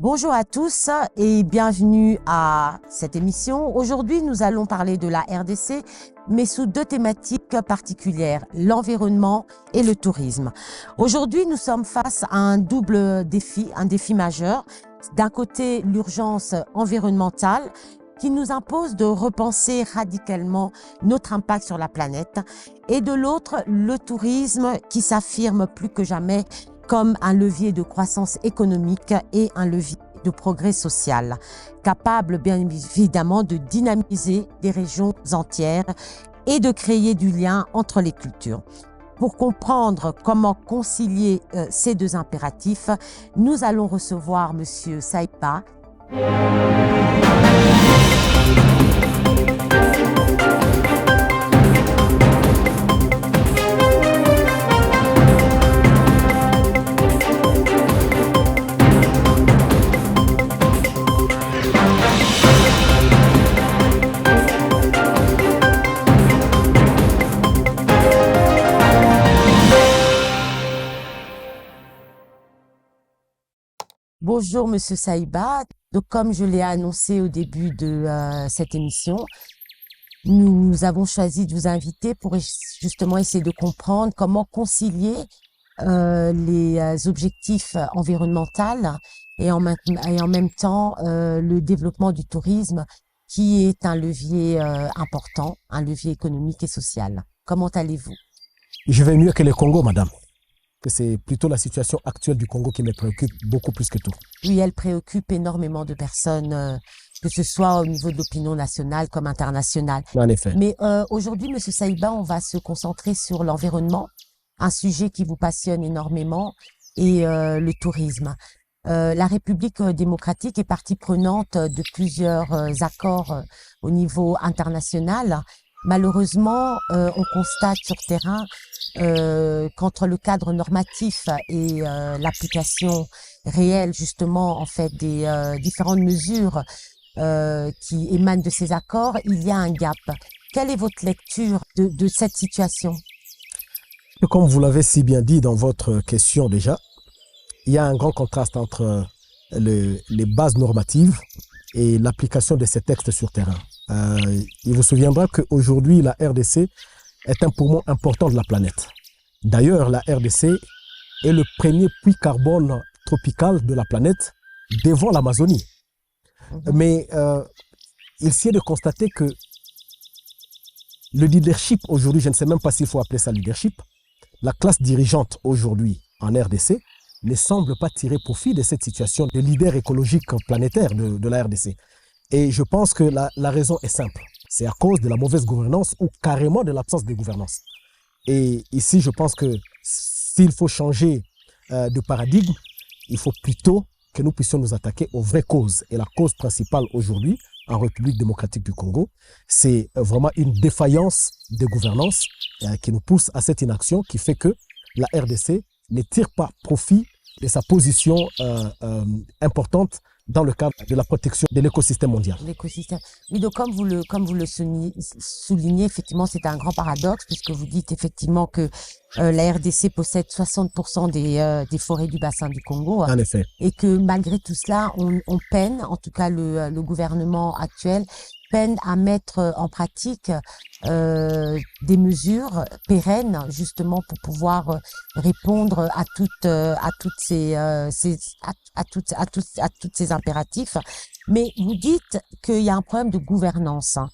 Bonjour à tous et bienvenue à cette émission. Aujourd'hui, nous allons parler de la RDC, mais sous deux thématiques particulières, l'environnement et le tourisme. Aujourd'hui, nous sommes face à un double défi, un défi majeur. D'un côté, l'urgence environnementale qui nous impose de repenser radicalement notre impact sur la planète, et de l'autre, le tourisme qui s'affirme plus que jamais comme un levier de croissance économique et un levier de progrès social, capable bien évidemment de dynamiser des régions entières et de créer du lien entre les cultures. Pour comprendre comment concilier ces deux impératifs, nous allons recevoir Monsieur Saïba. Bonjour Monsieur Saïba. Donc, comme je l'ai annoncé au début de cette émission, nous avons choisi de vous inviter pour justement essayer de comprendre comment concilier les objectifs environnementaux et en même temps le développement du tourisme qui est un levier important, un levier économique et social. Comment allez-vous? Je vais mieux que le Congo, madame. Que c'est plutôt la situation actuelle du Congo qui me préoccupe beaucoup plus que tout. Oui, elle préoccupe énormément de personnes, que ce soit au niveau de l'opinion nationale comme internationale. En effet. Mais aujourd'hui, Monsieur Saïba, on va se concentrer sur l'environnement, un sujet qui vous passionne énormément, et le tourisme. La République démocratique est partie prenante de plusieurs accords au niveau international. Malheureusement, on constate sur terrain qu'entre le cadre normatif et l'application réelle, justement, en fait, des différentes mesures qui émanent de ces accords, il y a un gap. Quelle est votre lecture de cette situation? Comme vous l'avez si bien dit dans votre question déjà, il y a un grand contraste entre les bases normatives et l'application de ces textes sur terrain. Il vous souviendra qu'aujourd'hui, la RDC est un poumon important de la planète. D'ailleurs, la RDC est le premier puits carbone tropical de la planète devant l'Amazonie. Mais il s'y est de constater que le leadership aujourd'hui, je ne sais même pas s'il faut appeler ça leadership, la classe dirigeante aujourd'hui en RDC ne semble pas tirer profit de cette situation de leader écologique planétaire de la RDC. Et je pense que la raison est simple. C'est à cause de la mauvaise gouvernance ou carrément de l'absence de gouvernance. Et ici, je pense que s'il faut changer de paradigme, il faut plutôt que nous puissions nous attaquer aux vraies causes. Et la cause principale aujourd'hui, en République démocratique du Congo, c'est vraiment une défaillance de gouvernance qui nous pousse à cette inaction qui fait que la RDC ne tire pas profit de sa position importante dans le cadre de la protection de l'écosystème mondial. L'écosystème. Oui, donc comme vous le soulignez, effectivement, c'est un grand paradoxe puisque vous dites effectivement que la RDC possède 60% des forêts du bassin du Congo. En effet. Et que malgré tout cela, on peine, en tout cas le gouvernement actuel, peine à mettre en pratique des mesures pérennes justement pour pouvoir répondre à toutes ces impératifs. Mais vous dites qu'il y a un problème de gouvernance, hein.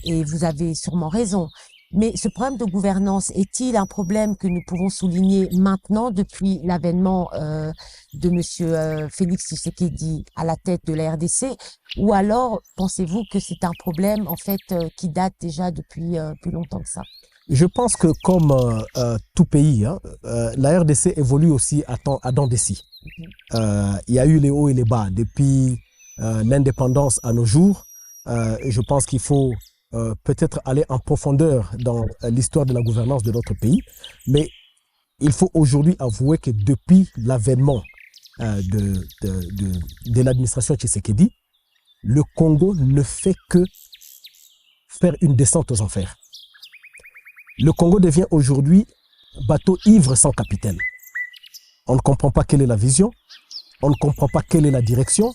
Et vous avez sûrement raison. Mais ce problème de gouvernance est-il un problème que nous pouvons souligner maintenant depuis l'avènement de Monsieur Félix Tshisekedi à la tête de la RDC, ou alors pensez-vous que c'est un problème en fait qui date déjà depuis plus longtemps que ça? Je pense que comme tout pays, la RDC évolue aussi à dents de scie. Il y a eu les hauts et les bas depuis l'indépendance à nos jours. Je pense qu'il faut peut-être aller en profondeur dans l'histoire de la gouvernance de notre pays, mais il faut aujourd'hui avouer que depuis l'avènement de l'administration Tshisekedi, le Congo ne fait que faire une descente aux enfers. Le Congo devient aujourd'hui bateau ivre sans capitaine. On ne comprend pas quelle est la vision, on ne comprend pas quelle est la direction,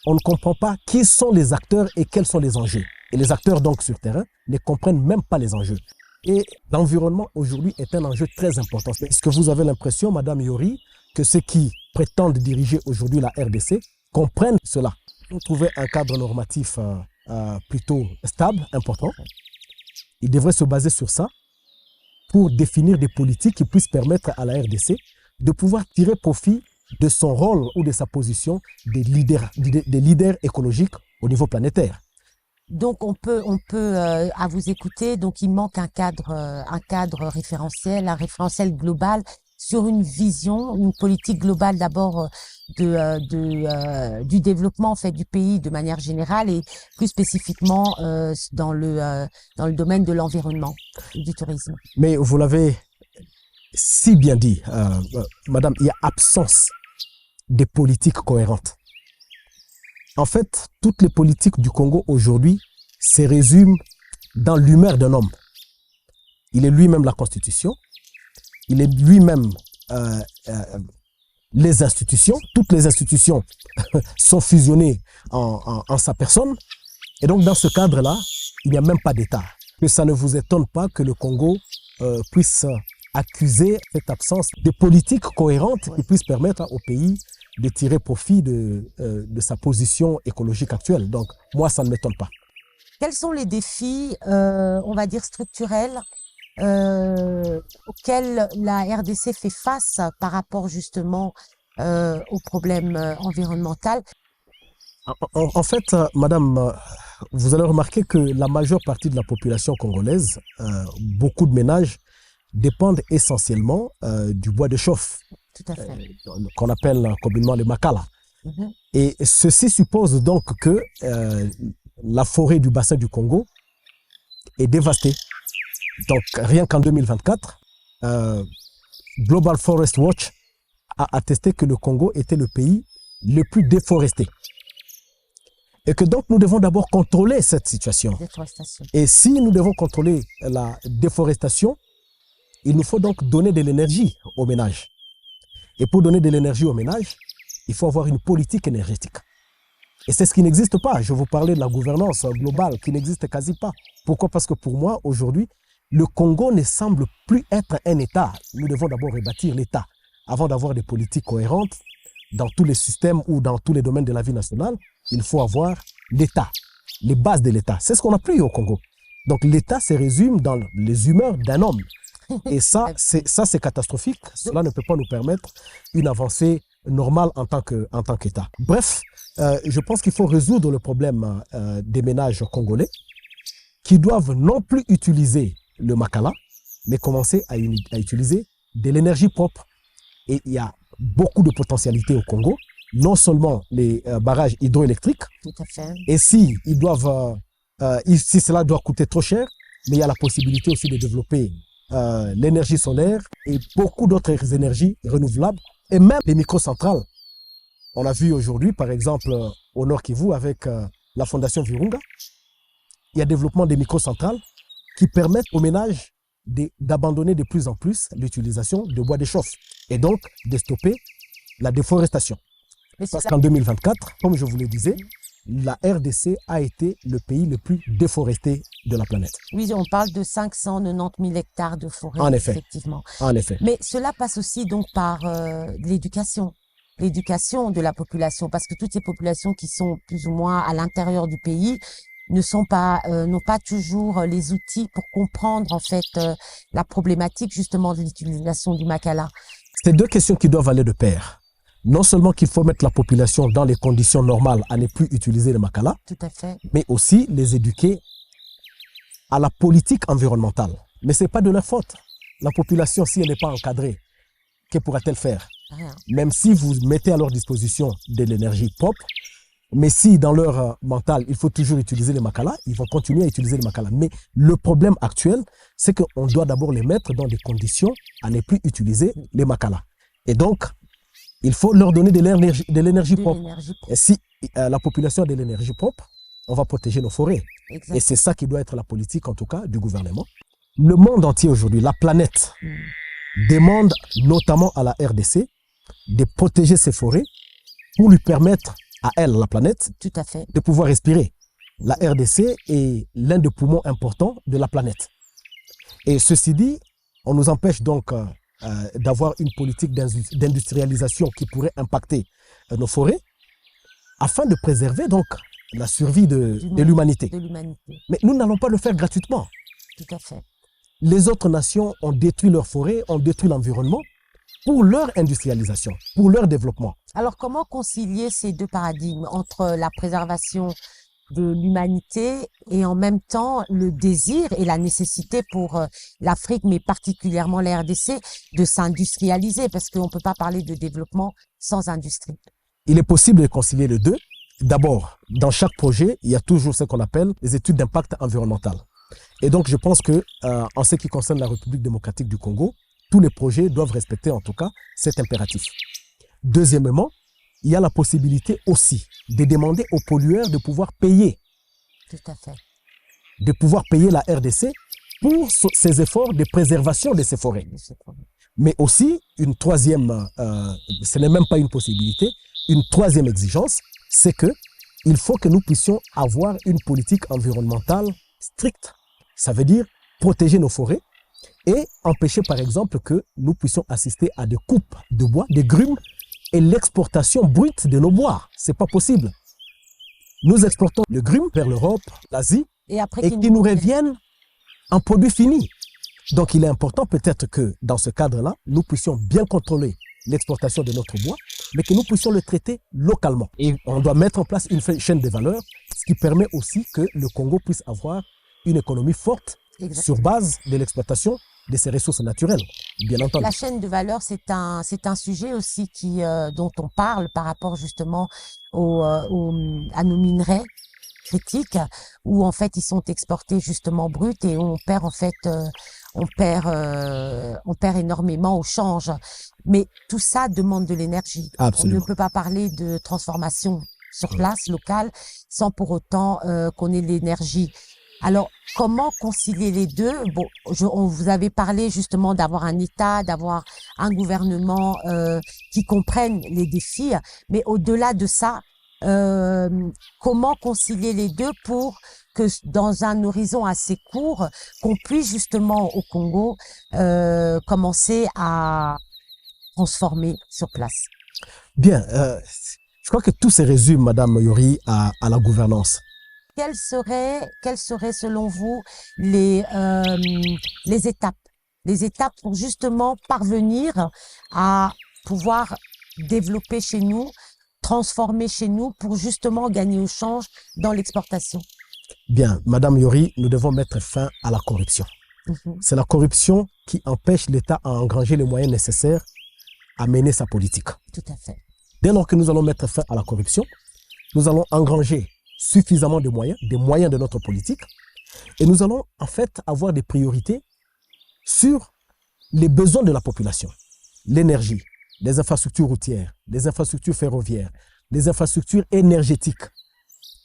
on ne comprend pas qui sont les acteurs et quels sont les enjeux. Et les acteurs donc sur terrain ne comprennent même pas les enjeux. Et l'environnement aujourd'hui est un enjeu très important. Est-ce que vous avez l'impression, Madame Yori, que ceux qui prétendent diriger aujourd'hui la RDC comprennent cela? Vous trouvez un cadre normatif plutôt stable, important. Il devrait se baser sur ça pour définir des politiques qui puissent permettre à la RDC de pouvoir tirer profit de son rôle ou de sa position des leaders écologiques au niveau planétaire. Donc on peut à vous écouter, donc il manque un cadre référentiel, un référentiel global sur une vision, une politique globale d'abord du développement en fait du pays de manière générale et plus spécifiquement dans le domaine de l'environnement et du tourisme. Mais vous l'avez si bien dit, Madame, il y a absence de politiques cohérentes. En fait, toutes les politiques du Congo aujourd'hui se résument dans l'humeur d'un homme. Il est lui-même la Constitution, il est lui-même les institutions. Toutes les institutions sont fusionnées en sa personne. Et donc, dans ce cadre-là, il n'y a même pas d'État. Que ça ne vous étonne pas que le Congo puisse accuser cette absence de politiques cohérentes qui puissent permettre au pays de tirer profit de sa position écologique actuelle. Donc, moi, ça ne m'étonne pas. Quels sont les défis, on va dire, structurels auxquels la RDC fait face par rapport justement aux problèmes environnementaux? En fait, Madame, vous allez remarquer que la majeure partie de la population congolaise, beaucoup de ménages, dépendent essentiellement du bois de chauffe. Tout à fait. Qu'on appelle communément le makala. Et ceci suppose donc que la forêt du bassin du Congo est dévastée. Donc rien qu'en 2024, Global Forest Watch a attesté que le Congo était le pays le plus déforesté. Et que donc nous devons d'abord contrôler cette situation. Et si nous devons contrôler la déforestation, il nous faut donc donner de l'énergie aux ménages. Et pour donner de l'énergie aux ménages, il faut avoir une politique énergétique. Et c'est ce qui n'existe pas. Je vous parlais de la gouvernance globale qui n'existe quasi pas. Pourquoi? Parce que pour moi, aujourd'hui, le Congo ne semble plus être un État. Nous devons d'abord rebâtir l'État. Avant d'avoir des politiques cohérentes dans tous les systèmes ou dans tous les domaines de la vie nationale, il faut avoir l'État, les bases de l'État. C'est ce qu'on n'a plus au Congo. Donc l'État se résume dans les humeurs d'un homme. Et ça, c'est catastrophique. Cela ne peut pas nous permettre une avancée normale en tant qu'État. Bref, je pense qu'il faut résoudre le problème des ménages congolais qui doivent non plus utiliser le makala, mais commencer à utiliser de l'énergie propre. Et il y a beaucoup de potentialités au Congo, non seulement les barrages hydroélectriques, tout à fait. Et si cela doit coûter trop cher, mais il y a la possibilité aussi de développer l'énergie solaire et beaucoup d'autres énergies renouvelables et même les microcentrales. On a vu aujourd'hui, par exemple, au Nord Kivu avec la Fondation Virunga, il y a développement des microcentrales qui permettent aux ménages d'abandonner de plus en plus l'utilisation de bois de chauffe et donc de stopper la déforestation. Parce qu'en 2024, comme je vous le disais, la RDC a été le pays le plus déforesté de la planète. Oui, on parle de 590 000 hectares de forêt, en effet, effectivement. En effet. Mais cela passe aussi donc par l'éducation de la population, parce que toutes ces populations qui sont plus ou moins à l'intérieur du pays n'ont pas toujours les outils pour comprendre en fait la problématique justement de l'utilisation du makala. C'est deux questions qui doivent aller de pair. Non seulement qu'il faut mettre la population dans les conditions normales à ne plus utiliser le makala, tout à fait, mais aussi les éduquer à la politique environnementale. Mais ce n'est pas de leur faute. La population, si elle n'est pas encadrée, que pourra-t-elle faire? Rien. Même si vous mettez à leur disposition de l'énergie propre, mais si dans leur mental, il faut toujours utiliser le makala, ils vont continuer à utiliser le makala. Mais le problème actuel, c'est qu'on doit d'abord les mettre dans des conditions à ne plus utiliser les makala. Et donc, il faut leur donner de l'énergie propre. Et si la population a de l'énergie propre, on va protéger nos forêts. Exactement. Et c'est ça qui doit être la politique, en tout cas, du gouvernement. Le monde entier aujourd'hui, la planète, demande notamment à la RDC de protéger ses forêts pour lui permettre à elle, la planète, Tout à fait. de pouvoir respirer. La RDC est l'un des poumons importants de la planète. Et ceci dit, on nous empêche donc d'avoir une politique d'industrialisation qui pourrait impacter nos forêts afin de préserver donc la survie de l'humanité. Mais nous n'allons pas le faire gratuitement. Tout à fait. Les autres nations ont détruit leurs forêts, ont détruit l'environnement pour leur industrialisation, pour leur développement. Alors, comment concilier ces deux paradigmes entre la préservation de l'humanité et en même temps le désir et la nécessité pour l'Afrique, mais particulièrement la RDC, de s'industrialiser, parce qu'on ne peut pas parler de développement sans industrie. Il est possible de concilier les deux. D'abord, dans chaque projet, il y a toujours ce qu'on appelle les études d'impact environnemental. Et donc, je pense que en ce qui concerne la République démocratique du Congo, tous les projets doivent respecter en tout cas cet impératif. Deuxièmement, il y a la possibilité aussi de demander aux pollueurs de pouvoir payer. Tout à fait. De pouvoir payer la RDC pour ses efforts de préservation de ces forêts. Mais aussi, une troisième, ce n'est même pas une possibilité, une troisième exigence, c'est qu'il faut que nous puissions avoir une politique environnementale stricte. Ça veut dire protéger nos forêts et empêcher par exemple que nous puissions assister à des coupes de bois, des grumes et l'exportation brute de nos bois. Ce n'est pas possible. Nous exportons le grume vers l'Europe, l'Asie et qui nous reviennent en produit fini. Donc il est important peut-être que dans ce cadre-là, nous puissions bien contrôler l'exportation de notre bois, mais que nous puissions le traiter localement. Et on doit mettre en place une chaîne de valeur, ce qui permet aussi que le Congo puisse avoir une économie forte sur base de l'exploitation de ses ressources naturelles, bien entendu. La chaîne de valeur, c'est un sujet aussi dont on parle par rapport justement à nos minerais critiques, où en fait ils sont exportés justement bruts et on perd en fait on perd énormément au change. Mais tout ça demande de l'énergie. Absolument. On ne peut pas parler de transformation sur place, locale, sans pour autant qu'on ait l'énergie. Alors, comment concilier les deux? Bon, on vous avait parlé justement d'avoir un État, d'avoir un gouvernement qui comprenne les défis, mais au-delà de ça, comment concilier les deux pour que dans un horizon assez court, qu'on puisse justement au Congo commencer à transformer sur place? Bien, je crois que tout se résume, Madame Yori, à la gouvernance. Quelles seraient selon vous les étapes pour justement parvenir à pouvoir développer chez nous, transformer chez nous pour justement gagner au change dans l'exportation? Bien, Madame Yori, nous devons mettre fin à la corruption. C'est la corruption qui empêche l'État à engranger les moyens nécessaires à mener sa politique. Tout à fait. Dès lors que nous allons mettre fin à la corruption, nous allons engranger suffisamment de moyens, des moyens de notre politique, et nous allons en fait avoir des priorités sur les besoins de la population. L'énergie, les infrastructures routières, les infrastructures ferroviaires, les infrastructures énergétiques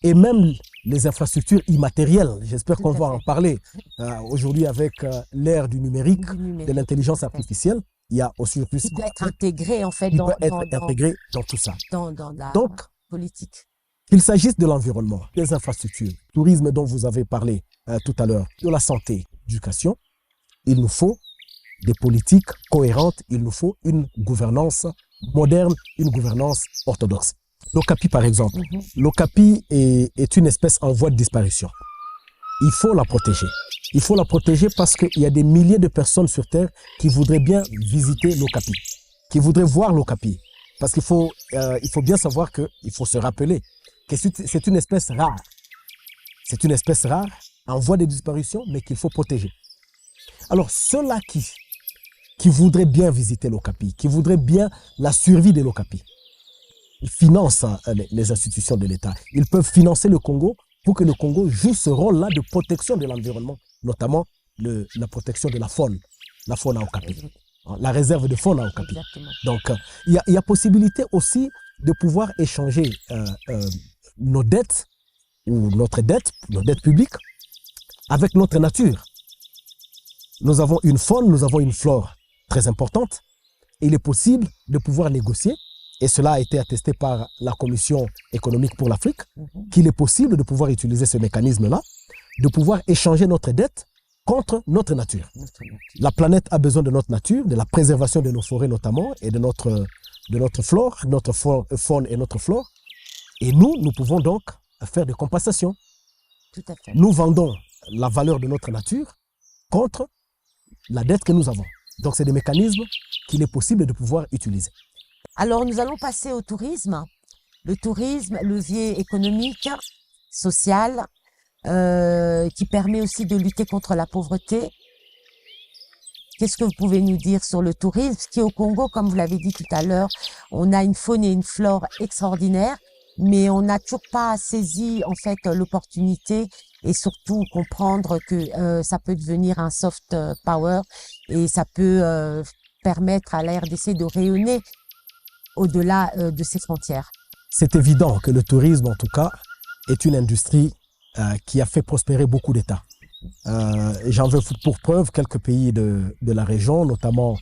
et même les infrastructures immatérielles. J'espère qu'on va en parler aujourd'hui avec l'ère du numérique, de l'intelligence artificielle. Il y a aussi le plus. Qui peut être intégré en fait intégré dans tout ça. Dans la politique. Qu'il s'agisse de l'environnement, des infrastructures, tourisme dont vous avez parlé tout à l'heure, de la santé, l'éducation, il nous faut des politiques cohérentes, il nous faut une gouvernance moderne, une gouvernance orthodoxe. L'Okapi, par exemple. L'Okapi est une espèce en voie de disparition. Il faut la protéger. Il faut la protéger parce qu'il y a des milliers de personnes sur Terre qui voudraient bien visiter l'Okapi, qui voudraient voir l'Okapi. Parce qu'il faut bien savoir qu'il faut se rappeler que c'est une espèce rare. C'est une espèce rare, en voie de disparition, mais qu'il faut protéger. Alors, ceux-là qui voudraient bien visiter l'Okapi, qui voudraient bien la survie de l'Okapi, ils financent les institutions de l'État. Ils peuvent financer le Congo pour que le Congo joue ce rôle-là de protection de l'environnement, notamment la protection de la faune à Okapi, la réserve de faune à Okapi. Donc, il y a possibilité aussi de pouvoir échanger nos dettes, ou nos dettes publiques, avec notre nature. Nous avons une faune, nous avons une flore très importante. Il est possible de pouvoir négocier et cela a été attesté par la Commission économique pour l'Afrique, qu'il est possible de pouvoir utiliser ce mécanisme-là, de pouvoir échanger notre dette contre notre nature. La planète a besoin de notre nature, de la préservation de nos forêts notamment, et de notre flore, notre faune et notre flore. Et nous pouvons donc faire des compensations. Tout à fait. Nous vendons la valeur de notre nature contre la dette que nous avons. Donc, c'est des mécanismes qu'il est possible de pouvoir utiliser. Alors, nous allons passer au tourisme. Le tourisme, levier économique, social, qui permet aussi de lutter contre la pauvreté. Qu'est-ce que vous pouvez nous dire sur le tourisme? Qui au Congo, comme vous l'avez dit tout à l'heure, on a une faune et une flore extraordinaires, mais on n'a toujours pas saisi en fait l'opportunité et surtout comprendre que ça peut devenir un soft power et ça peut permettre à la RDC de rayonner au-delà de ses frontières. C'est évident que le tourisme, en tout cas, est une industrie qui a fait prospérer beaucoup d'États. J'en veux pour preuve quelques pays de la région, notamment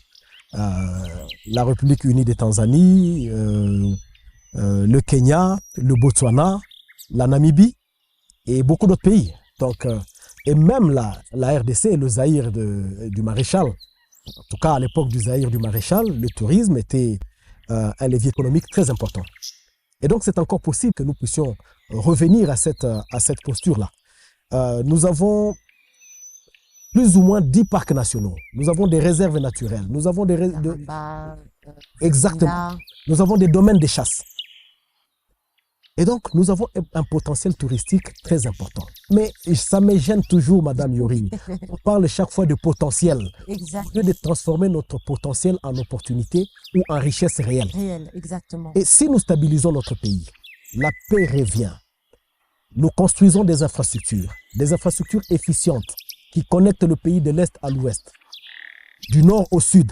la République unie de Tanzanie, le Kenya, le Botswana, la Namibie et beaucoup d'autres pays. Donc, et même la RDC et le Zaïre du Maréchal. En tout cas, à l'époque du Zaïre du Maréchal, le tourisme était un levier économique très important. Et donc, c'est encore possible que nous puissions revenir à cette posture-là. Nous avons plus ou moins 10 parcs nationaux. Nous avons des réserves naturelles. Nous avons exactement. Nous avons des domaines de chasse. Et donc, nous avons un potentiel touristique très important. Mais ça me gêne toujours, Madame Yori. On parle chaque fois de potentiel. Exactement. Au lieu de transformer notre potentiel en opportunité ou en richesse réelle. Réel, exactement. Et si nous stabilisons notre pays, la paix revient. Nous construisons des infrastructures efficientes qui connectent le pays de l'Est à l'Ouest, du Nord au Sud.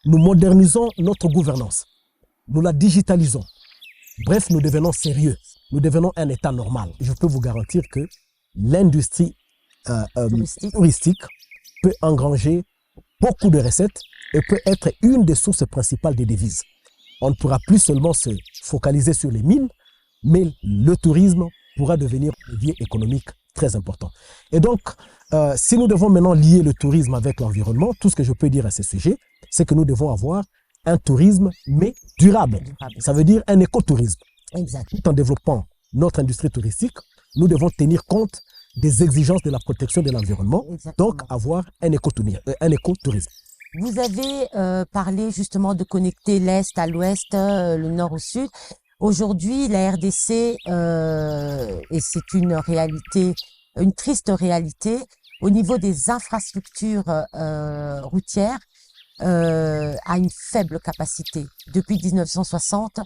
Nous modernisons notre gouvernance. Nous la digitalisons. Bref, nous devenons sérieux. Nous devenons un État normal. Je peux vous garantir que l'industrie touristique peut engranger beaucoup de recettes et peut être une des sources principales des devises. On ne pourra plus seulement se focaliser sur les mines, mais le tourisme pourra devenir un levier économique très important. Et donc, si nous devons maintenant lier le tourisme avec l'environnement, tout ce que je peux dire à ce sujet, c'est que nous devons avoir un tourisme, mais durable. Ça veut dire un écotourisme. Exact. Tout en développant notre industrie touristique, nous devons tenir compte des exigences de la protection de l'environnement, donc avoir un écotourisme. Vous avez parlé justement de connecter l'Est à l'Ouest, le Nord au Sud. Aujourd'hui, la RDC, et c'est une réalité, une triste réalité, au niveau des infrastructures routières, a une faible capacité. Depuis 1960,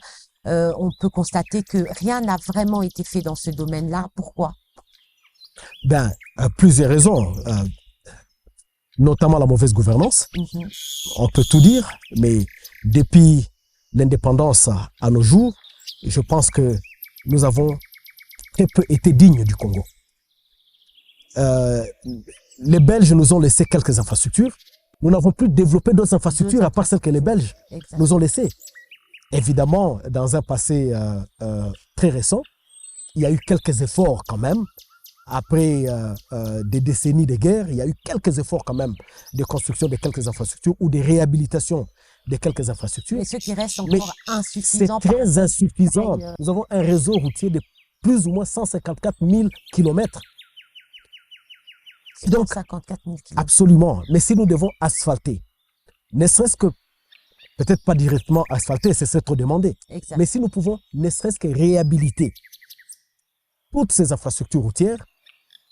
on peut constater que rien n'a vraiment été fait dans ce domaine-là. Pourquoi? Plusieurs raisons, notamment la mauvaise gouvernance. On peut tout dire, mais depuis l'indépendance à nos jours, je pense que nous avons très peu été dignes du Congo. Les Belges nous ont laissé quelques infrastructures. Nous n'avons plus développé d'autres infrastructures à part celles que les Belges nous ont laissées. Évidemment, dans un passé très récent, il y a eu quelques efforts quand même. Après des décennies de guerre, il y a eu quelques efforts quand même de construction de quelques infrastructures ou de réhabilitation de quelques infrastructures. Mais ce qui reste encore insuffisant. C'est très insuffisant. Nous avons un réseau routier de plus ou moins 154 000 kilomètres. Donc, 154 000 kilomètres. Absolument. Mais si nous devons asphalter, ne serait-ce que, peut-être pas directement asphalter, c'est trop demandé. Exact. Mais si nous pouvons, ne serait-ce que réhabiliter toutes ces infrastructures routières,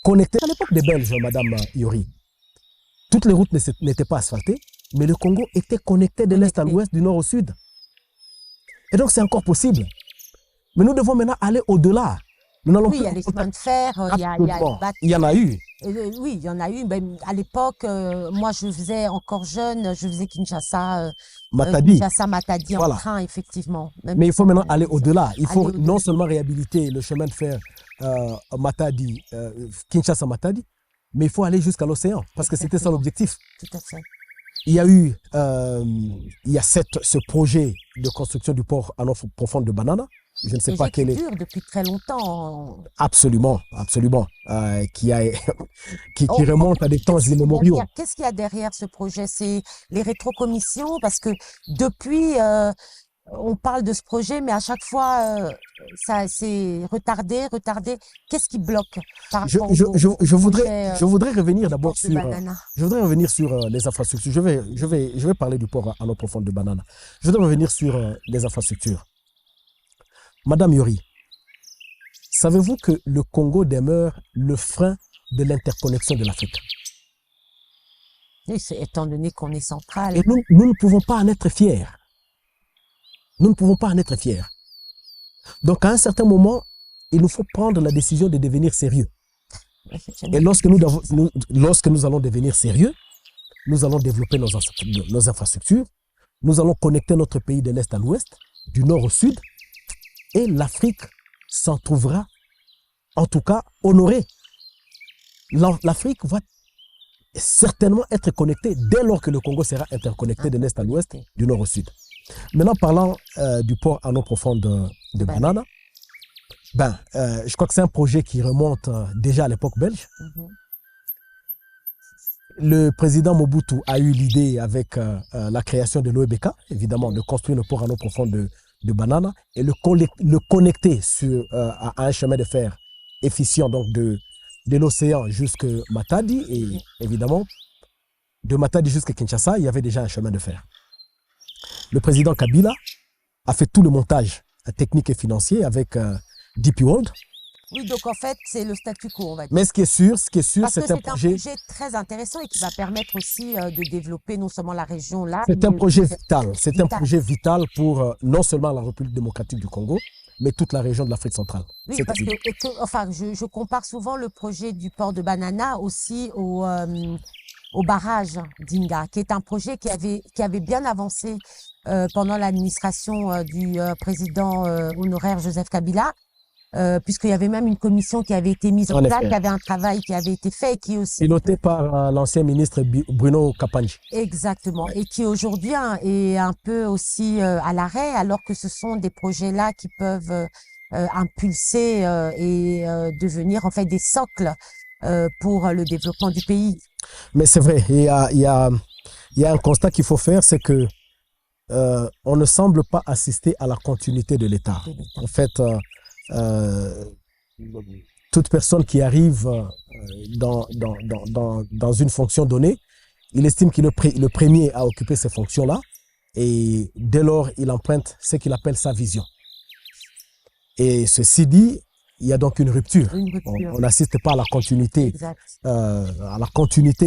connectées à l'époque des Belges, Madame Yori. Toutes les routes n'étaient pas asphaltées, mais le Congo était connecté de l'Est à l'Ouest, du Nord au Sud. Et donc, c'est encore possible. Mais nous devons maintenant aller au-delà. Oui, il y a les chemins de fer, il y a les bateaux. Il y en a eu. Oui, il y en a eu. Ben, à l'époque, moi, je faisais encore jeune, je faisais Kinshasa-Matadi en train, effectivement. Mais il faut maintenant aller au-delà. Il faut non seulement réhabiliter le chemin de fer Matadi, Kinshasa-Matadi, mais il faut aller jusqu'à l'océan, parce que c'était ça l'objectif. Tout à fait. il y a eu ce projet de construction du port en eau profonde de Banana. Je ne sais pas Projet quel qui est dure depuis très longtemps. absolument, qui Oh, remonte à des temps immémoriaux. qu'est-ce qu'il y a derrière ce projet? C'est les rétrocommissions, parce que depuis, on parle de ce projet, mais à chaque fois, ça c'est retardé, retardé. Qu'est-ce qui bloque par Je, rapport je, je, au je voudrais, projet je voudrais revenir du port d'abord de Banana? je voudrais revenir sur les infrastructures. Je vais parler du port en eau profonde de Banana. Je voudrais revenir sur les infrastructures. Madame Yori, savez-vous que le Congo demeure le frein de l'interconnexion de l'Afrique? Oui, étant donné qu'on est central. Et nous ne pouvons pas en être fiers. Nous ne pouvons pas en être fiers. Donc, à un certain moment, il nous faut prendre la décision de devenir sérieux. Et lorsque nous allons devenir sérieux, nous allons développer nos infrastructures, nous allons connecter notre pays de l'Est à l'Ouest, du Nord au Sud, et l'Afrique s'en trouvera, en tout cas, honorée. L'Afrique va certainement être connectée dès lors que le Congo sera interconnecté de l'Est à l'Ouest, du Nord au Sud. Maintenant, parlant du port en eau profonde de Banana, je crois que c'est un projet qui remonte déjà à l'époque belge. Le président Mobutu a eu l'idée avec la création de l'OEBK, évidemment, de construire le port en eau profonde de Banana et le connecter à un chemin de fer efficient, donc de l'océan jusqu'à Matadi. Et évidemment, de Matadi jusqu'à Kinshasa, il y avait déjà un chemin de fer. Le président Kabila a fait tout le montage technique et financier avec DP World. Oui, donc en fait, c'est le statu quo, on va dire. Mais ce qui est sûr, c'est un projet très intéressant et qui va permettre aussi de développer non seulement la région là. C'est un projet vital. C'est un projet vital pour non seulement la République démocratique du Congo, mais toute la région de l'Afrique centrale. Oui, parce que enfin, je compare souvent le projet du port de Banana aussi au barrage d'Inga, qui est un projet qui avait bien avancé pendant l'administration du président honoraire Joseph Kabila. Puisqu'il y avait même une commission qui avait été mise en place, il y avait un travail qui avait été fait et qui aussi... Piloté par l'ancien ministre Bruno Kapanji. Exactement, et qui aujourd'hui est un peu aussi à l'arrêt, alors que ce sont des projets-là qui peuvent impulser et devenir en fait des socles pour le développement du pays. Mais c'est vrai, il y a un constat qu'il faut faire, c'est que on ne semble pas assister à la continuité de l'État. En fait, toute personne qui arrive dans une fonction donnée, il estime qu'il est le premier à occuper ces fonctions-là et dès lors, il emprunte ce qu'il appelle sa vision. Et ceci dit, il y a donc une rupture. On n'assiste pas à la continuité,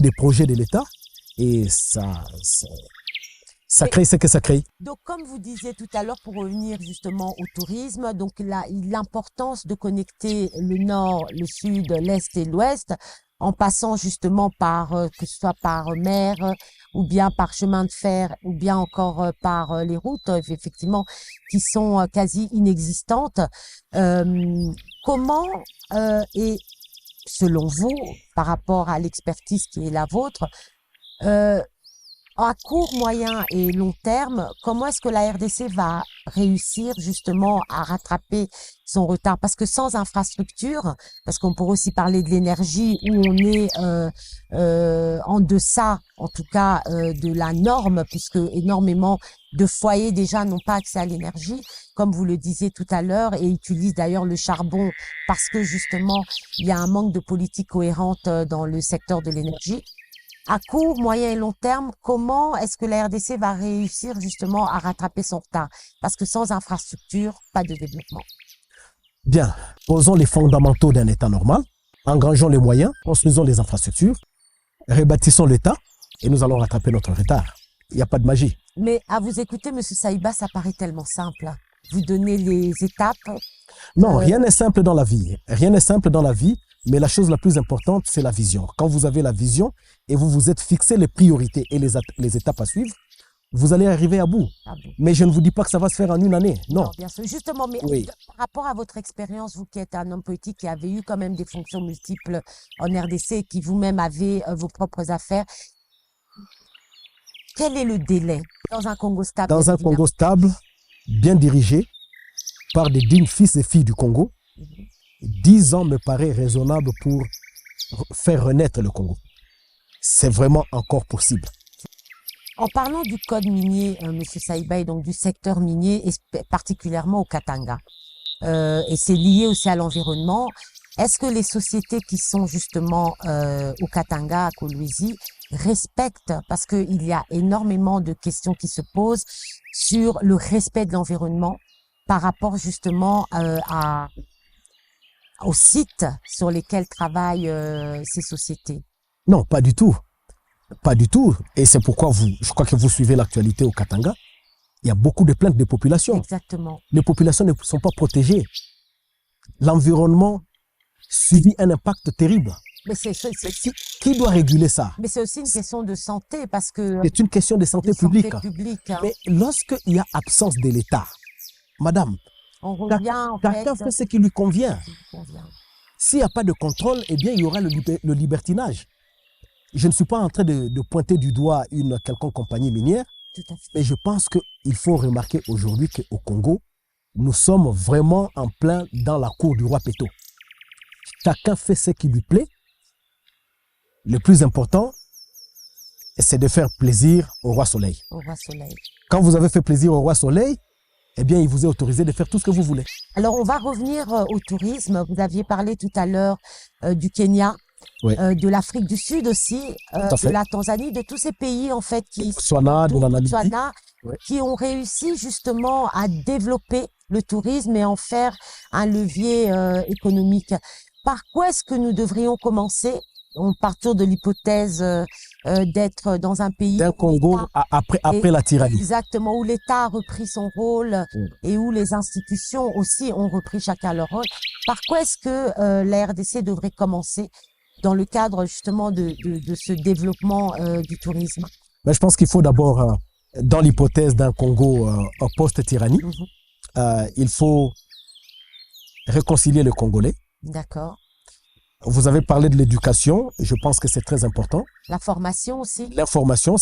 des projets de l'État et ça crée ce que ça crée. Donc, comme vous disiez tout à l'heure, pour revenir justement au tourisme, donc l'importance de connecter le nord, le sud, l'est et l'ouest, en passant justement par, que ce soit par mer, ou bien par chemin de fer, ou bien encore par les routes, effectivement, qui sont quasi inexistantes. Comment, et selon vous, par rapport à l'expertise qui est la vôtre, à court, moyen et long terme, comment est-ce que la RDC va réussir justement à rattraper son retard? Parce que sans infrastructure, parce qu'on pourrait aussi parler de l'énergie où on est en deçà, en tout cas, de la norme, puisque énormément de foyers déjà n'ont pas accès à l'énergie, comme vous le disiez tout à l'heure, et utilisent d'ailleurs le charbon parce que justement, il y a un manque de politique cohérente dans le secteur de l'énergie. À court, moyen et long terme, comment est-ce que la RDC va réussir justement à rattraper son retard? Parce que sans infrastructure, pas de développement. Bien, posons les fondamentaux d'un État normal, engrangeons les moyens, construisons les infrastructures, rebâtissons l'État et nous allons rattraper notre retard. Il n'y a pas de magie. Mais à vous écouter, M. Saïba, ça paraît tellement simple. Vous donnez les étapes. Non, rien n'est simple dans la vie. Rien n'est simple dans la vie. Mais la chose la plus importante, c'est la vision. Quand vous avez la vision et vous vous êtes fixé les priorités et les étapes à suivre, vous allez arriver à bout. Mais je ne vous dis pas que ça va se faire en une année. Non. Non, bien sûr. Justement, mais par rapport à votre expérience, vous qui êtes un homme politique qui avez eu quand même des fonctions multiples en RDC et qui vous-même avez vos propres affaires, quel est le délai dans un Congo stable? Dans un Congo stable, bien dirigé, par des dignes fils et filles du Congo, 10 ans me paraît raisonnable pour faire renaître le Congo. C'est vraiment encore possible. En parlant du code minier, M. Saïba, et donc du secteur minier, et particulièrement au Katanga, et c'est lié aussi à l'environnement, est-ce que les sociétés qui sont justement au Katanga, à Kolwezi, respectent, parce qu'il y a énormément de questions qui se posent sur le respect de l'environnement par rapport justement aux sites sur lesquels travaillent ces sociétés? Non, pas du tout. Pas du tout. Et c'est pourquoi je crois que vous suivez l'actualité au Katanga. Il y a beaucoup de plaintes des populations. Exactement. Les populations ne sont pas protégées. L'environnement subit un impact terrible. Mais qui doit réguler ça? Mais c'est aussi une question de santé parce que... C'est une question de santé publique. Hein. Mais lorsqu'il y a absence de l'État, madame, on revient, chacun fait ce qui lui convient. S'il n'y a pas de contrôle, eh bien, il y aura le libertinage. Je ne suis pas en train de pointer du doigt une quelconque compagnie minière, mais je pense qu'il faut remarquer aujourd'hui qu'au Congo, nous sommes vraiment en plein dans la cour du roi Péto. Chacun fait ce qui lui plaît. Le plus important, c'est de faire plaisir au roi Soleil. Au roi Soleil. Quand vous avez fait plaisir au roi Soleil, eh bien, il vous est autorisé de faire tout ce que vous voulez. Alors, on va revenir au tourisme. Vous aviez parlé tout à l'heure du Kenya, oui. De l'Afrique du Sud aussi, de la Tanzanie, de tous ces pays en fait qui qui ont réussi justement à développer le tourisme et en faire un levier économique. Par quoi est-ce que nous devrions commencer? On part de l'hypothèse d'être dans un pays... D'un Congo après la tyrannie. Exactement, où l'État a repris son rôle et où les institutions aussi ont repris chacun leur rôle. Par quoi est-ce que la RDC devrait commencer dans le cadre justement de ce développement du tourisme? Mais je pense qu'il faut d'abord, dans l'hypothèse d'un Congo post-tyrannie, il faut réconcilier le Congolais. D'accord. Vous avez parlé de l'éducation, je pense que c'est très important. La formation aussi. L'information,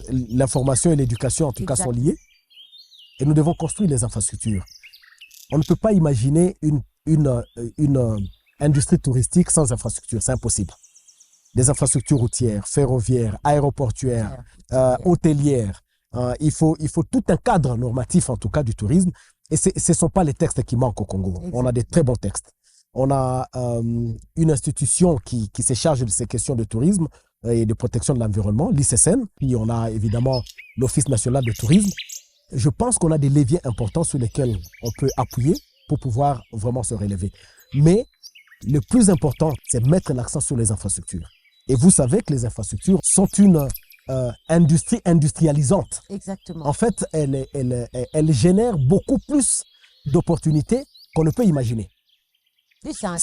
l'information et l'éducation en tout cas sont liées. Et nous devons construire les infrastructures. On ne peut pas imaginer une industrie touristique sans infrastructure, c'est impossible. Des infrastructures routières, ferroviaires, aéroportuaires, hôtelières. Il faut tout un cadre normatif en tout cas du tourisme. Et ce ne sont pas les textes qui manquent au Congo. Exactement. On a des très bons textes. On a une institution qui se charge de ces questions de tourisme et de protection de l'environnement, l'ICSN. Puis on a évidemment l'Office national de tourisme. Je pense qu'on a des leviers importants sur lesquels on peut appuyer pour pouvoir vraiment se relever. Mais le plus important, c'est mettre l'accent sur les infrastructures. Et vous savez que les infrastructures sont une industrie industrialisante. Exactement. En fait, elle génère beaucoup plus d'opportunités qu'on ne peut imaginer. Oui, ça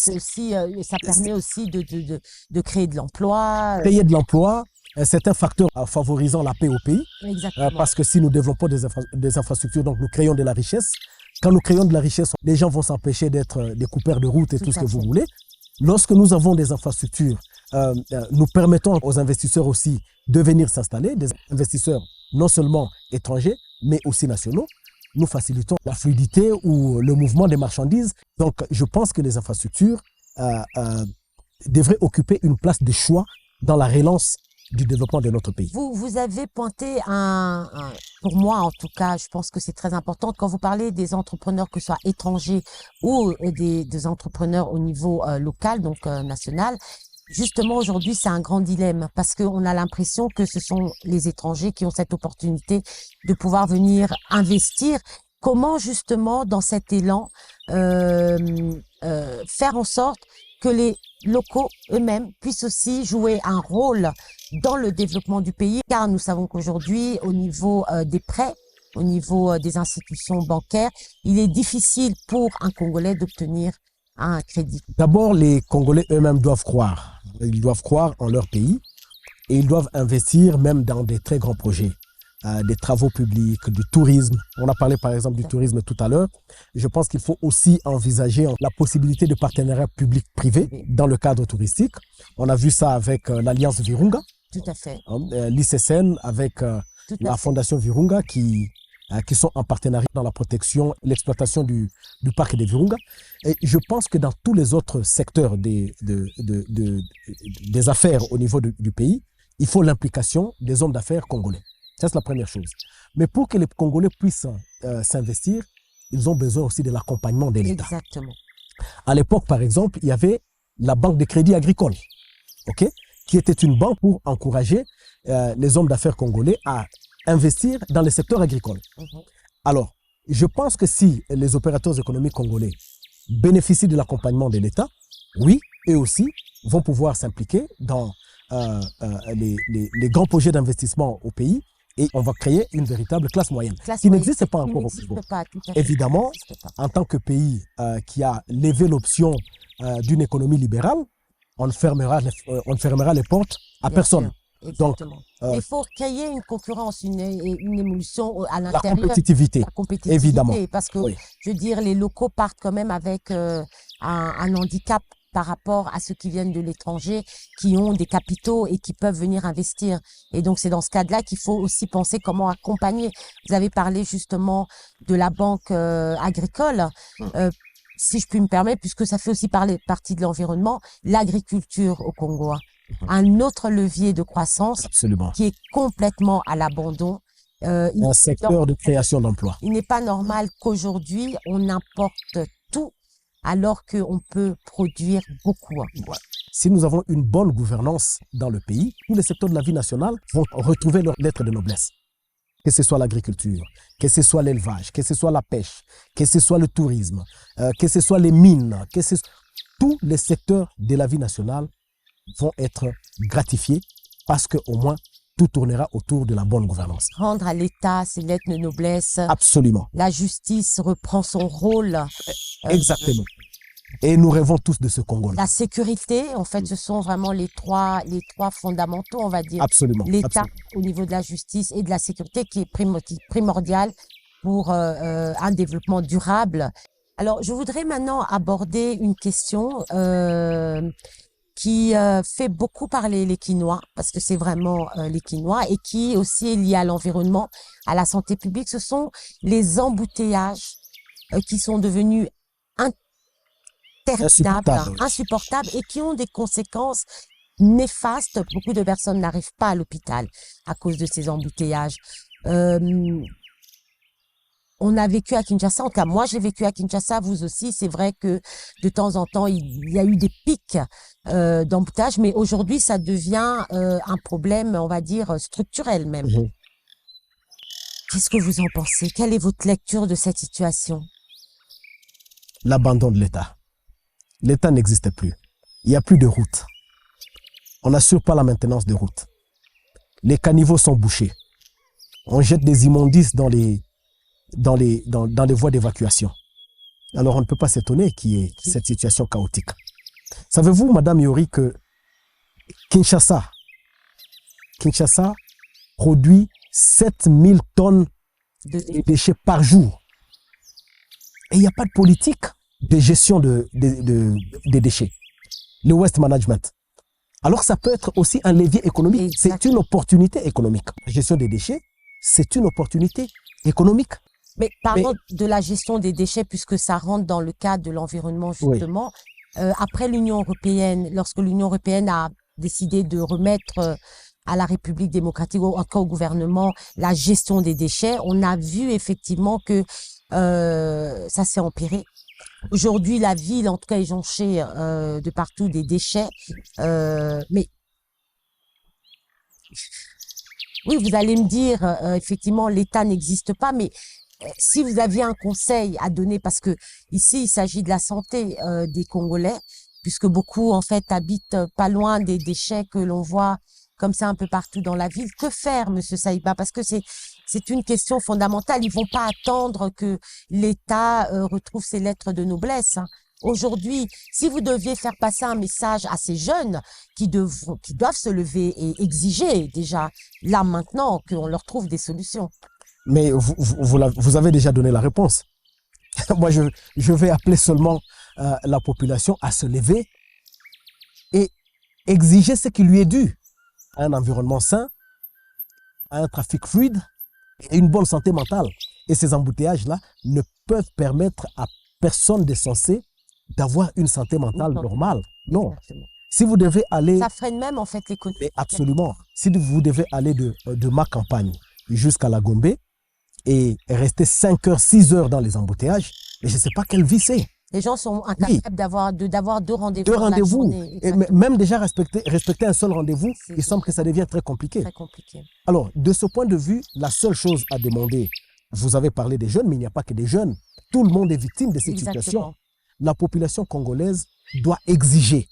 permet aussi de créer de l'emploi. Créer de l'emploi, c'est un facteur favorisant la paix au pays. Exactement. Parce que si nous développons des infrastructures, donc nous créons de la richesse. Quand nous créons de la richesse, les gens vont s'empêcher d'être des coupeurs de route et tout ce que vous voulez. Lorsque nous avons des infrastructures, nous permettons aux investisseurs aussi de venir s'installer, des investisseurs non seulement étrangers, mais aussi nationaux. Nous facilitons la fluidité ou le mouvement des marchandises. Donc, je pense que les infrastructures devraient occuper une place de choix dans la relance du développement de notre pays. Vous avez pointé pour moi en tout cas, je pense que c'est très important, quand vous parlez des entrepreneurs, que ce soit étrangers ou des entrepreneurs au niveau local, donc national. Justement, aujourd'hui, c'est un grand dilemme parce qu'on a l'impression que ce sont les étrangers qui ont cette opportunité de pouvoir venir investir. Comment, justement, dans cet élan, faire en sorte que les locaux eux-mêmes puissent aussi jouer un rôle dans le développement du pays, car nous savons qu'aujourd'hui, au niveau des prêts, au niveau des institutions bancaires, il est difficile pour un Congolais d'obtenir un crédit. D'abord, les Congolais eux-mêmes doivent croire. Ils doivent croire en leur pays et ils doivent investir même dans des très grands projets, des travaux publics, du tourisme. On a parlé par exemple du tourisme tout à l'heure. Je pense qu'il faut aussi envisager la possibilité de partenariat public-privé dans le cadre touristique. On a vu ça avec l'Alliance Virunga. Tout à fait. L'ICSN avec Tout à la fait. Fondation Virunga qui sont en partenariat dans la protection et l'exploitation du parc des Virunga. Et je pense que dans tous les autres secteurs des affaires au niveau du pays, il faut l'implication des hommes d'affaires congolais. Ça, c'est la première chose. Mais pour que les Congolais puissent s'investir, ils ont besoin aussi de l'accompagnement de l'État. Exactement. À l'époque, par exemple, il y avait la Banque de crédit agricole, ok, qui était une banque pour encourager les hommes d'affaires congolais à investir dans le secteur agricole. Alors, je pense que si les opérateurs économiques congolais bénéficient de l'accompagnement de l'État, oui, eux aussi vont pouvoir s'impliquer dans les grands projets d'investissement au pays et on va créer une véritable classe moyenne qui n'existe pas encore au Congo. Évidemment, en tant que pays qui a levé l'option d'une économie libérale, on ne fermera les portes à personne. Donc, il faut créer une concurrence, une émulsion à l'intérieur. La compétitivité, évidemment. Parce que, je veux dire, les locaux partent quand même avec un handicap par rapport à ceux qui viennent de l'étranger, qui ont des capitaux et qui peuvent venir investir. Et donc, c'est dans ce cadre-là qu'il faut aussi penser comment accompagner. Vous avez parlé justement de la banque agricole. Si je puis me permettre, puisque ça fait aussi partie de l'environnement, l'agriculture au Congo. Un autre levier de croissance qui est complètement à l'abandon. Un secteur de création d'emplois. Il n'est pas normal qu'aujourd'hui, on importe tout alors qu'on peut produire beaucoup. Si nous avons une bonne gouvernance dans le pays, tous les secteurs de la vie nationale vont retrouver leur lettre de noblesse. Que ce soit l'agriculture, que ce soit l'élevage, que ce soit la pêche, que ce soit le tourisme, que ce soit les mines, tous les secteurs de la vie nationale vont être gratifiés parce qu'au moins tout tournera autour de la bonne gouvernance. Rendre à l'État ses lettres de noblesse. Absolument. La justice reprend son rôle. Exactement. Et nous rêvons tous de ce Congo. La sécurité, en fait, ce sont vraiment les trois fondamentaux, on va dire. Absolument. L'État au niveau de la justice et de la sécurité qui est primordial pour un développement durable. Alors, je voudrais maintenant aborder une question qui fait beaucoup parler les Quinois, parce que c'est vraiment les Quinois, et qui aussi est lié à l'environnement, à la santé publique. Ce sont les embouteillages qui sont devenus insupportables et qui ont des conséquences néfastes. Beaucoup de personnes n'arrivent pas à l'hôpital à cause de ces embouteillages. On a vécu à Kinshasa, en tout cas moi j'ai vécu à Kinshasa, vous aussi, c'est vrai que de temps en temps il y a eu des pics d'embouteillage, mais aujourd'hui ça devient un problème, on va dire, structurel même. Qu'est-ce que vous en pensez? Quelle est votre lecture de cette situation? L'abandon de l'État. L'État n'existe plus. Il n'y a plus de route. On n'assure pas la maintenance de route. Les caniveaux sont bouchés. On jette des immondices dans les voies d'évacuation. Alors on ne peut pas s'étonner qu'il y ait cette situation chaotique. Savez-vous, Madame Yori, que Kinshasa produit 7000 tonnes de déchets par jour. Et il n'y a pas de politique de gestion des déchets. Le waste management. Alors ça peut être aussi un levier économique. C'est une opportunité économique. La gestion des déchets, c'est une opportunité économique. Mais parlons de la gestion des déchets, puisque ça rentre dans le cadre de l'environnement, justement. Après l'Union européenne, lorsque l'Union européenne a décidé de remettre à la République démocratique, ou encore au gouvernement, la gestion des déchets, on a vu effectivement que ça s'est empiré. Aujourd'hui, la ville, en tout cas, est jonchée de partout des déchets. Mais oui, vous allez me dire, effectivement, l'État n'existe pas, mais si vous aviez un conseil à donner, parce que ici, il s'agit de la santé des Congolais, puisque beaucoup, en fait, habitent pas loin des déchets que l'on voit comme ça un peu partout dans la ville. Que faire, Monsieur Saïba? Parce que c'est une question fondamentale. Ils vont pas attendre que l'État retrouve ses lettres de noblesse. Aujourd'hui, si vous deviez faire passer un message à ces jeunes qui doivent se lever et exiger déjà, là maintenant, qu'on leur trouve des solutions. Mais vous avez déjà donné la réponse. Moi, je vais appeler seulement la population à se lever et exiger ce qui lui est dû. Un environnement sain, à un trafic fluide et une bonne santé mentale. Et ces embouteillages-là ne peuvent permettre à personne de censé d'avoir une santé mentale normale. Non. Exactement. Si vous devez aller... Ça freine même en fait l'économie. Absolument. Si vous devez aller de ma campagne jusqu'à la Gombe et rester 5 heures, 6 heures dans les embouteillages, et je ne sais pas quelle vie c'est. Les gens sont incapables d'avoir deux rendez-vous. Deux rendez-vous. Même déjà respecter un seul rendez-vous, il semble que ça devient très compliqué. Très compliqué. Alors, de ce point de vue, la seule chose à demander, vous avez parlé des jeunes, mais il n'y a pas que des jeunes. Tout le monde est victime de cette situation. La population congolaise doit exiger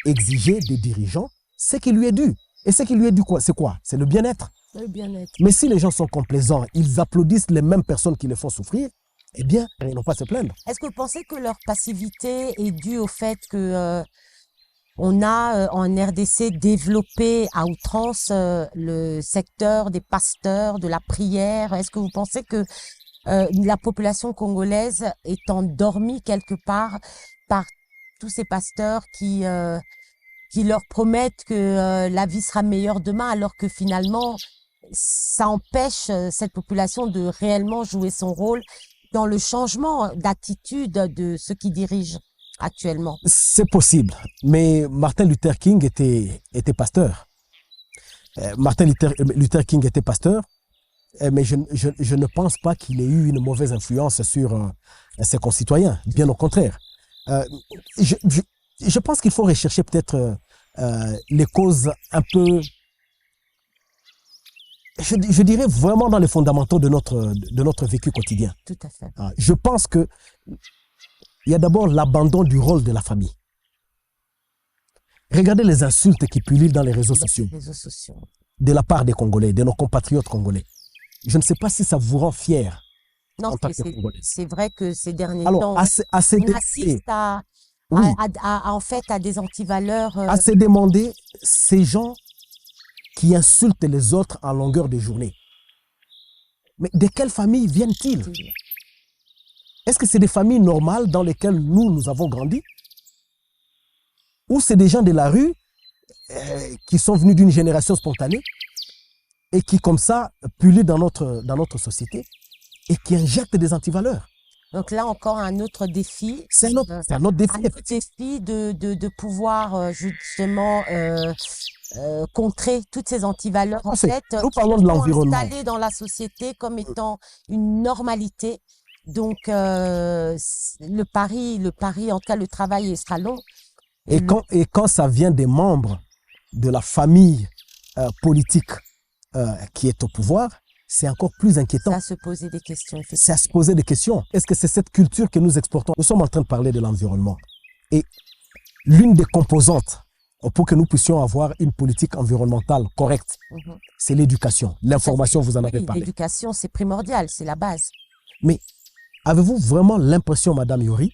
des dirigeants ce qui lui est dû. Et ce qui lui est dû, c'est quoi? C'est le bien-être. Le bien-être. Mais si les gens sont complaisants, ils applaudissent les mêmes personnes qui les font souffrir, eh bien, ils n'ont pas à se plaindre. Est-ce que vous pensez que leur passivité est due au fait que on a en RDC développé à outrance le secteur des pasteurs, de la prière? Est-ce que vous pensez que la population congolaise est endormie quelque part par tous ces pasteurs qui leur promettent que la vie sera meilleure demain, alors que finalement, ça empêche cette population de réellement jouer son rôle dans le changement d'attitude de ceux qui dirigent actuellement? C'est possible, mais Martin Luther King était pasteur. Martin Luther King était pasteur, mais je ne pense pas qu'il ait eu une mauvaise influence sur ses concitoyens, bien au contraire. Je pense qu'il faut rechercher peut-être les causes un peu, je dirais vraiment dans les fondamentaux de notre vécu quotidien. Tout à fait. Je pense qu'il y a d'abord l'abandon du rôle de la famille. Regardez les insultes qui pullulent dans les réseaux sociaux. De la part des Congolais, de nos compatriotes congolais. Je ne sais pas si ça vous rend fier. Non, c'est vrai que ces derniers temps, on assiste en fait à des antivaleurs. À se demander, ces gens qui insultent les autres en longueur de journée, mais de quelle famille viennent-ils? Est-ce que c'est des familles normales dans lesquelles nous avons grandi? Ou c'est des gens de la rue qui sont venus d'une génération spontanée et qui, comme ça, pullulent dans notre société et qui injectent des antivaleurs? Donc là, encore un autre défi. C'est un autre défi. Un autre défi de pouvoir justement contrer toutes ces antivaleurs. En fait, nous parlons de l'environnement. Installées dans la société comme étant une normalité. Donc, le pari, en tout cas, le travail sera long. Et quand ça vient des membres de la famille politique qui est au pouvoir, c'est encore plus inquiétant. C'est à se poser des questions. C'est à se poser des questions. Est-ce que c'est cette culture que nous exportons? Nous sommes en train de parler de l'environnement. Et l'une des composantes pour que nous puissions avoir une politique environnementale correcte, c'est l'éducation. L'information, vous en avez parlé. L'éducation, c'est primordial, c'est la base. Mais avez-vous vraiment l'impression, Madame Yori,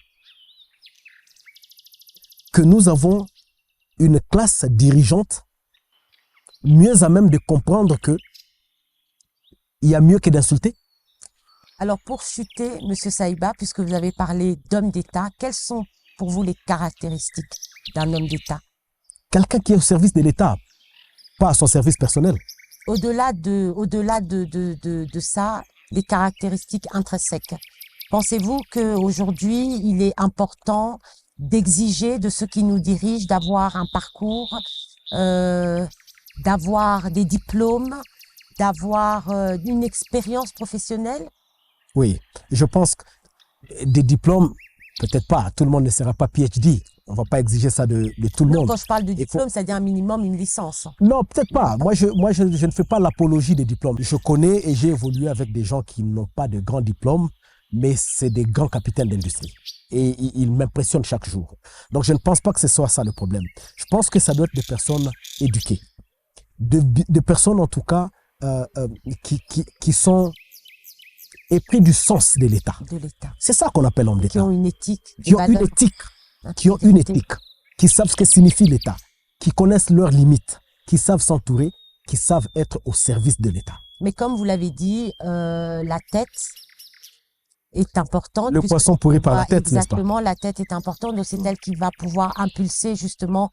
que nous avons une classe dirigeante mieux à même de comprendre que il y a mieux que d'insulter? Alors, pour chuter, M. Saïba, puisque vous avez parlé d'homme d'État, quelles sont pour vous les caractéristiques d'un homme d'État? Quelqu'un qui est au service de l'État, pas à son service personnel. Au-delà de ça, les caractéristiques intrinsèques. Pensez-vous qu'aujourd'hui, il est important d'exiger de ceux qui nous dirigent d'avoir un parcours, d'avoir des diplômes, d'avoir une expérience professionnelle? Oui, je pense que des diplômes, peut-être pas. Tout le monde ne sera pas PhD. On ne va pas exiger ça de tout le monde. Quand je parle de diplôme, c'est-à-dire un minimum, une licence. Non, peut-être pas. Moi, je ne fais pas l'apologie des diplômes. Je connais et j'ai évolué avec des gens qui n'ont pas de grands diplômes, mais c'est des grands capitaines d'industrie. Et ils m'impressionnent chaque jour. Donc, je ne pense pas que ce soit ça le problème. Je pense que ça doit être des personnes éduquées. Des personnes, en tout cas, qui sont épris du sens de l'État. C'est ça qu'on appelle homme d'État. Qui ont une éthique. Qui ont une éthique, qui savent ce que signifie l'État, qui connaissent leurs limites, qui savent s'entourer, qui savent être au service de l'État. Mais comme vous l'avez dit, la tête est importante. Le poisson pourri par la tête, n'est-ce pas? Exactement, la tête est importante. Donc, c'est elle qui va pouvoir impulser justement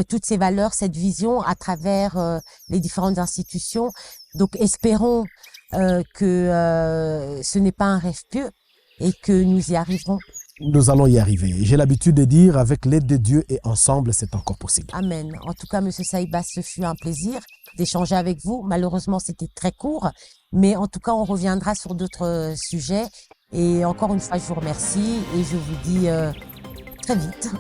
toutes ces valeurs, cette vision à travers les différentes institutions. Donc, espérons que ce n'est pas un rêve pieux et que nous y arriverons. Nous allons y arriver. J'ai l'habitude de dire, avec l'aide de Dieu et ensemble, c'est encore possible. Amen. En tout cas, Monsieur Saïbas, ce fut un plaisir d'échanger avec vous. Malheureusement, c'était très court, mais en tout cas, on reviendra sur d'autres sujets. Et encore une fois, je vous remercie et je vous dis très vite.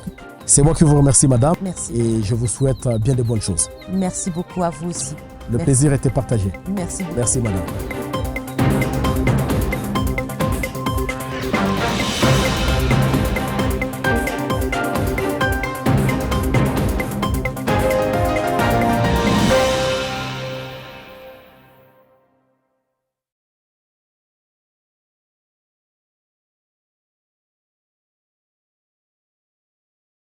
C'est moi qui vous remercie, madame. Merci. Et je vous souhaite bien de bonnes choses. Merci beaucoup à vous aussi. Le plaisir était partagé. Merci beaucoup. Merci, madame.